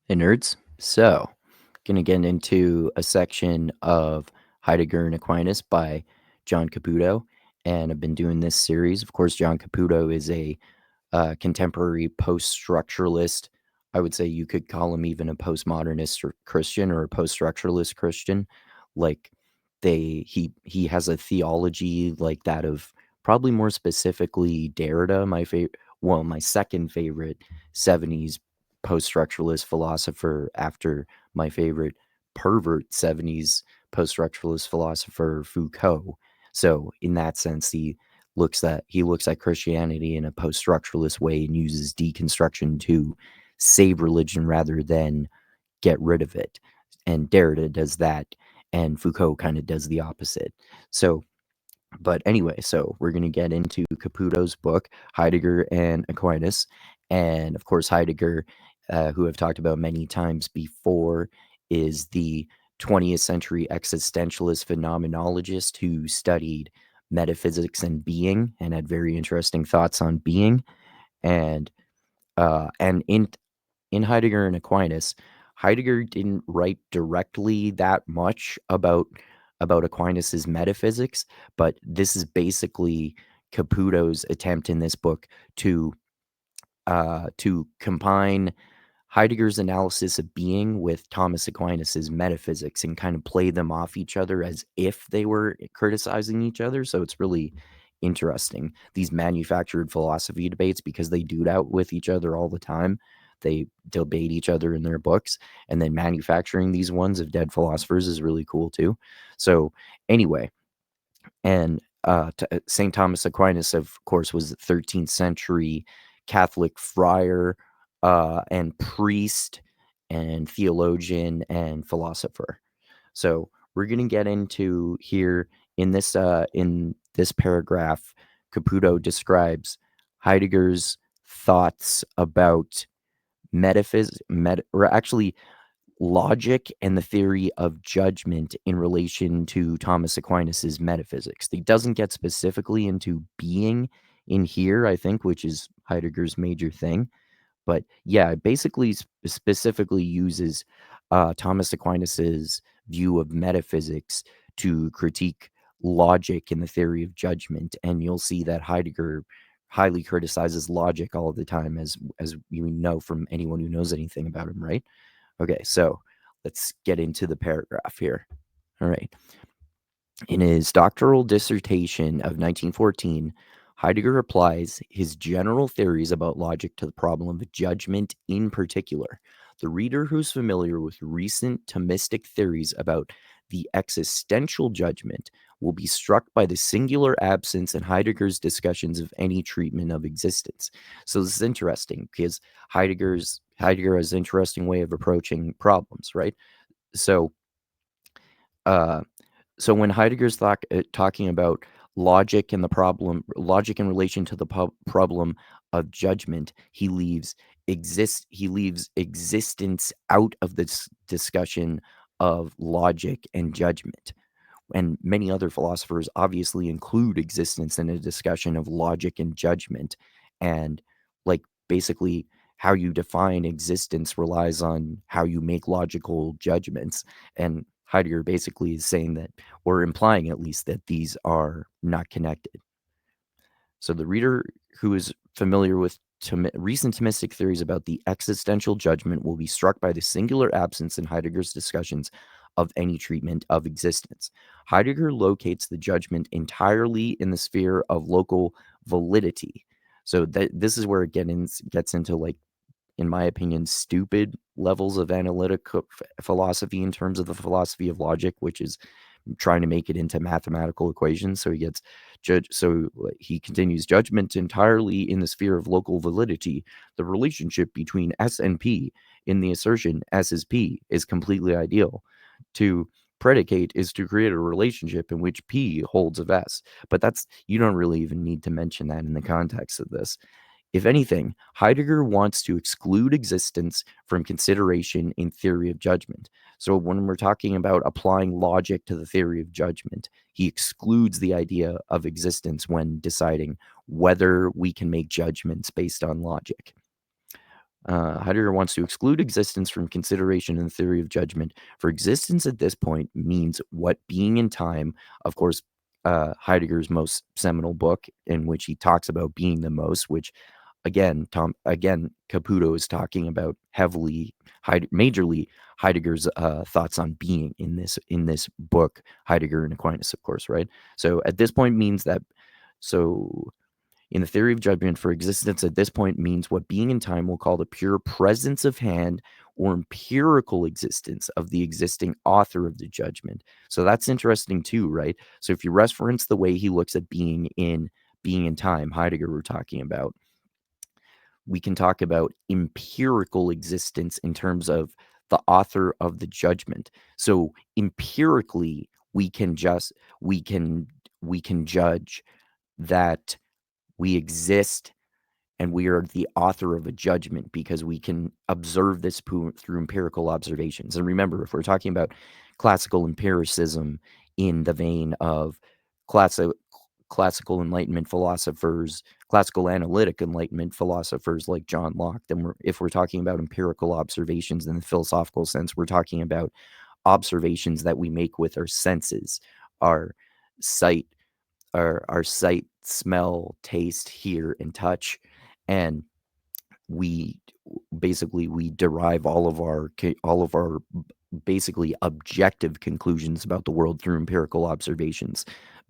Hey, nerds. So, going to get into a section of Heidegger and Aquinas by John Caputo. And I've been doing this series. Of course, John Caputo is a contemporary post-structuralist. I would say you could call him even a postmodernist or Christian or a post-structuralist Christian. Like he has a theology like that of probably more specifically Derrida, my second favorite 70s post-structuralist philosopher after my favorite pervert 70s post-structuralist philosopher Foucault. So in that sense, he looks at Christianity in a post-structuralist way and uses deconstruction to save religion rather than get rid of it. And Derrida does that, and Foucault kind of does the opposite. But anyway, so we're going to get into Caputo's book, Heidegger and Aquinas. And of course, Heidegger, who I've talked about many times before, is the 20th century existentialist phenomenologist who studied metaphysics and being and had very interesting thoughts on being. And in Heidegger and Aquinas, Heidegger didn't write directly that much about Aquinas's metaphysics, but this is basically Caputo's attempt in this book to combine Heidegger's analysis of being with Thomas Aquinas's metaphysics and kind of play them off each other as if they were criticizing each other. So it's really interesting, these manufactured philosophy debates, because they do that with each other all the time. They debate each other in their books, and then manufacturing these ones of dead philosophers is really cool too. So anyway, and St. Thomas Aquinas, of course, was a 13th century Catholic friar and priest and theologian and philosopher. So we're going to get into here in this paragraph. Caputo describes Heidegger's thoughts about logic and the theory of judgment in relation to Thomas Aquinas's metaphysics. He doesn't get specifically into being in here, I think, which is Heidegger's major thing. But yeah, it basically specifically uses Thomas Aquinas's view of metaphysics to critique logic and the theory of judgment. And you'll see that Heidegger highly criticizes logic all the time, as you know from anyone who knows anything about him, right? Okay, so let's get into the paragraph here. All right. In his doctoral dissertation of 1914, Heidegger applies his general theories about logic to the problem of judgment in particular. The reader who's familiar with recent Thomistic theories about the existential judgment will be struck by the singular absence in Heidegger's discussions of any treatment of existence. So this is interesting because Heidegger has an interesting way of approaching problems, right? So, uh, so when Heidegger's talking about logic and logic in relation to the problem of judgment, he leaves existence out of this discussion of logic and judgment. And many other philosophers obviously include existence in a discussion of logic and judgment. And like basically how you define existence relies on how you make logical judgments. And Heidegger basically is saying that, or implying at least, that these are not connected. So the reader who is familiar with recent Thomistic theories about the existential judgment will be struck by the singular absence in Heidegger's discussions of any treatment of existence. Heidegger locates the judgment entirely in the sphere of local validity. So this is where it gets into, like, in my opinion, stupid levels of analytical philosophy in terms of the philosophy of logic, which is trying to make it into mathematical equations. So he continues, judgment entirely in the sphere of local validity. The relationship between S and P in the assertion S is P is completely ideal. To predicate is to create a relationship in which P holds of S. But you don't really even need to mention that in the context of this. If anything, Heidegger wants to exclude existence from consideration in theory of judgment. So when we're talking about applying logic to the theory of judgment, he excludes the idea of existence when deciding whether we can make judgments based on logic. Heidegger wants to exclude existence from consideration in the theory of judgment. For existence at this point means what being in time, of course, Heidegger's most seminal book in which he talks about being the most, which again, Caputo is talking about heavily, majorly Heidegger's thoughts on being in this book, Heidegger and Aquinas, of course, right? So at this point means that, so in the theory of judgment, for existence at this point means what being in time will call the pure presence of hand or empirical existence of the existing author of the judgment. So that's interesting too, right? So if you reference the way he looks at being in time, Heidegger we're talking about, we can talk about empirical existence in terms of the author of the judgment. So empirically, we can judge that we exist and we are the author of a judgment because we can observe this through empirical observations. And remember, if we're talking about classical empiricism in the vein of classic, classical Enlightenment philosophers, classical analytic Enlightenment philosophers like John Locke, then if we're talking about empirical observations in the philosophical sense, we're talking about observations that we make with our senses, our sight, our sight, smell, taste, hear, and touch, and we we derive all of our basically objective conclusions about the world through empirical observations.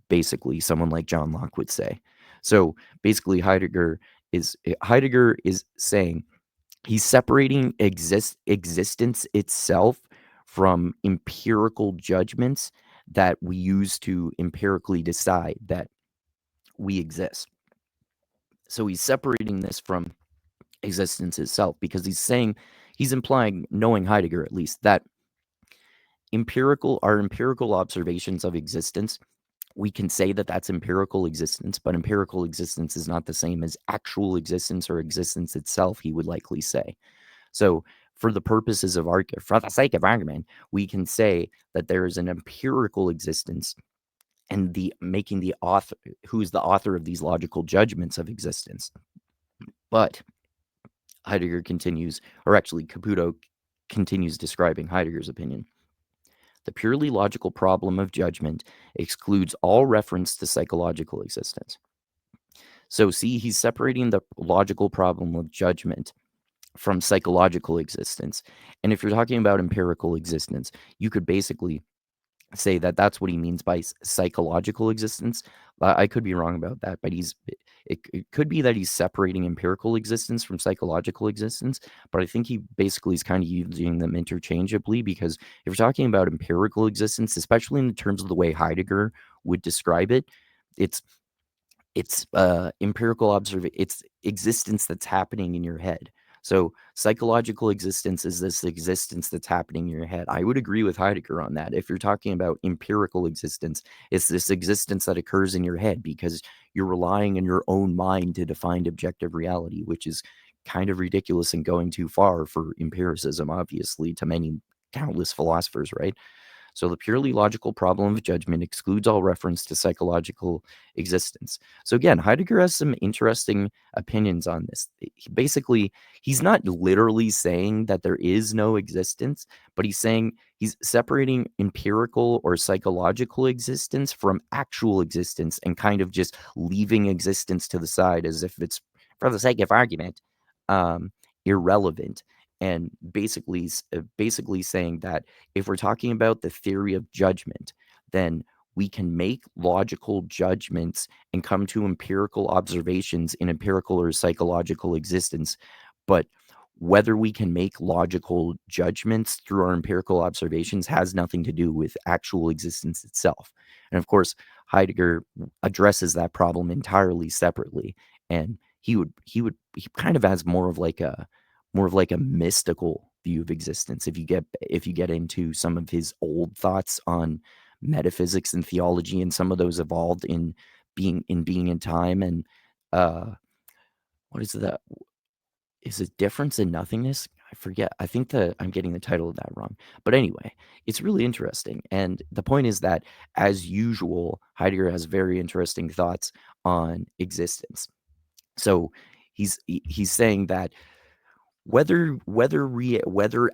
Basically, someone like John Locke would say. So basically, Heidegger is saying he's separating existence itself from empirical judgments that we use to empirically decide that we exist. So he's separating this from existence itself because he's implying, knowing Heidegger at least, that our empirical observations of existence, we can say that that's empirical existence, but empirical existence is not the same as actual existence or existence itself, he would likely say. So for the sake of argument, we can say that there is an empirical existence and making the author, who is the author of these logical judgments of existence. But Heidegger continues, or actually Caputo continues describing Heidegger's opinion. The purely logical problem of judgment excludes all reference to psychological existence. So see, he's separating the logical problem of judgment from psychological existence. And if you're talking about empirical existence, you could basically say that that's what he means by psychological existence. I could be wrong about that, but it could be that he's separating empirical existence from psychological existence. But I think he basically is kind of using them interchangeably, because if you're talking about empirical existence, especially in terms of the way Heidegger would describe it, it's empirical observation. It's existence that's happening in your head. So psychological existence is this existence that's happening in your head. I would agree with Heidegger on that. If you're talking about empirical existence, it's this existence that occurs in your head because you're relying on your own mind to define objective reality, which is kind of ridiculous and going too far for empiricism, obviously, to many countless philosophers, right? So the purely logical problem of judgment excludes all reference to psychological existence. So again, Heidegger has some interesting opinions on this. Basically, he's not literally saying that there is no existence, but he's separating empirical or psychological existence from actual existence and kind of just leaving existence to the side as if it's, for the sake of argument, um, irrelevant. And basically saying that if we're talking about the theory of judgment, then we can make logical judgments and come to empirical observations in empirical or psychological existence. But whether we can make logical judgments through our empirical observations has nothing to do with actual existence itself. And of course, Heidegger addresses that problem entirely separately. And he kind of has more of like a mystical view of existence. If you get into some of his old thoughts on metaphysics and theology, and some of those evolved in being in time, and uh what is that? Is it difference in nothingness? I forget. I think I'm getting the title of that wrong. But anyway, it's really interesting. And the point is that, as usual, Heidegger has very interesting thoughts on existence. So he's saying that Whether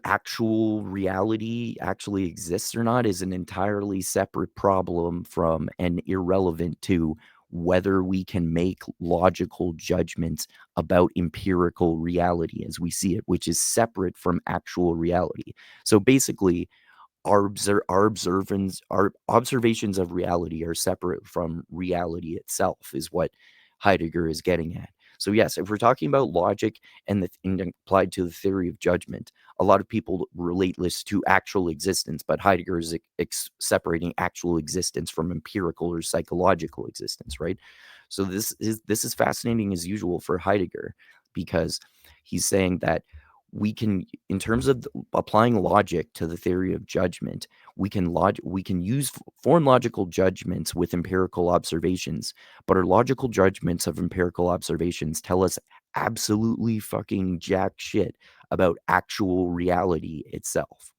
actual reality actually exists or not is an entirely separate problem from and irrelevant to whether we can make logical judgments about empirical reality as we see it, which is separate from actual reality. So basically, our observations of reality are separate from reality itself, is what Heidegger is getting at. So yes, if we're talking about logic and applied to the theory of judgment, a lot of people relate this to actual existence, but Heidegger is separating actual existence from empirical or psychological existence, right? So this is fascinating as usual for Heidegger, because he's saying that we can, in terms of applying logic to the theory of judgment, we can use form logical judgments with empirical observations, but our logical judgments of empirical observations tell us absolutely fucking jack shit about actual reality itself.